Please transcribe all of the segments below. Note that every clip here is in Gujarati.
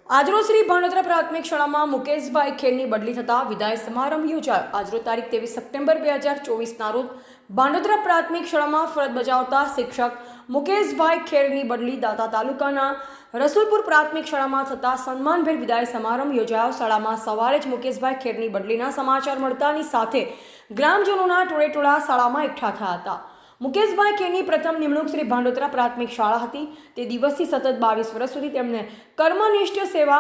આજરોજ શ્રી ભાંડોદરા પ્રાથમિક શાળામાં મુકેશભાઈ ખેરની બદલી થતાં વિદાય સમારંભ યોજાયો। આજરોજ તારીખ 23 સપ્ટેમ્બર 2024ના રોજ ભાંડોદરા પ્રાથમિક શાળામાં ફરજ બજાવતા શિક્ષક મુકેશભાઈ ખેરની બદલી દાતા તાલુકાના રસુલપુર પ્રાથમિક શાળામાં થતાં સન્માનભેર વિદાય સમારંભ યોજાયો। શાળામાં સવારે જ મુકેશભાઈ ખેરની બદલીના સમાચાર મળતાની સાથે ગ્રામજનોના ટોળેટોળા શાળામાં એકઠા થયા હતા। મુકેશભાઈ ખેરની પ્રથમ નિમણૂક શ્રી ભાંડોદરા પ્રાથમિક શાળા હતી। તે દિવસથી સતત 22 વર્ષ સુધી તેમને કર્મનિષ્ઠ સેવા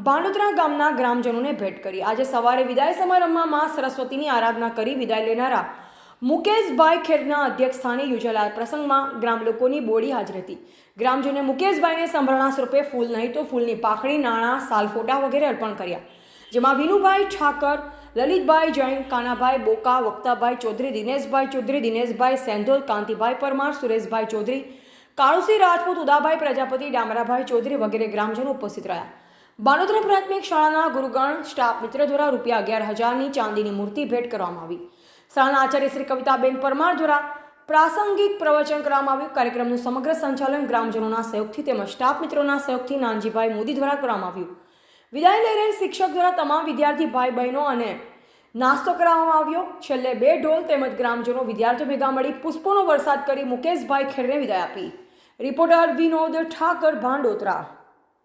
ભાંડોદરા ગામના ગ્રામજનોને ભેટ કરી। આજે સવારે વિદાય સમારંભમાં મા સરસ્વતીની આરાધના કરી વિદાય લેનારા મુકેશભાઈ ખેરના અધ્યક્ષ સ્થાને યોજાયેલા પ્રસંગમાં ગ્રામ લોકોની બોડી હાજર હતી। ગ્રામજનોએ મુકેશભાઈને સંભરણા સ્વરૂપે ફૂલ નહીં તો ફૂલની પાખડી, નાણાં, સાલફોટા વગેરે અર્પણ કર્યા, જેમાં વિનુભાઈ ઠાકર, લલિતભાઈ જૈન, કાનાભાઈ બોકા, વક્તાભાઈ ચૌધરી, દિનેશભાઈ ચૌધરી, દિનેશભાઈ સેંધોલ, કાંતિભાઈ પરમાર, સુરેશભાઈ ચૌધરી, કાળુસિંહ રાજપૂત, ઉદાભાઈ પ્રજાપતિ, ડામરાભાઈ ચૌધરી વગેરે ગ્રામજનો ઉપસ્થિત રહ્યા। ભાંડોદરા પ્રાથમિક શાળાના ગુરુગણ સ્ટાફ મિત્ર દ્વારા ₹11,000ની ચાંદીની મૂર્તિ ભેટ કરવામાં આવી। શાળાના આચાર્ય શ્રી કવિતાબેન પરમાર દ્વારા પ્રાસંગિક પ્રવચન કરવામાં આવ્યું। કાર્યક્રમનું સમગ્ર સંચાલન ગ્રામજનોના સહયોગથી તેમજ સ્ટાફ મિત્રોના સહયોગથી નાનજીભાઈ મોદી દ્વારા કરવામાં આવ્યું। વિદાય લઈ રહેલ શિક્ષક દ્વારા તમામ વિદ્યાર્થી ભાઈ બહેનો અને નાસ્તો કરાવવામાં આવ્યો। છેલ્લે 2 ઢોલ તેમજ ગ્રામજનો વિદ્યાર્થીઓ ભેગા મળી પુષ્પોનો વરસાદ કરી મુકેશભાઈ ખેરને વિદાય આપી। રિપોર્ટર વિનોદ ઠાકર, ભાંડોદરા।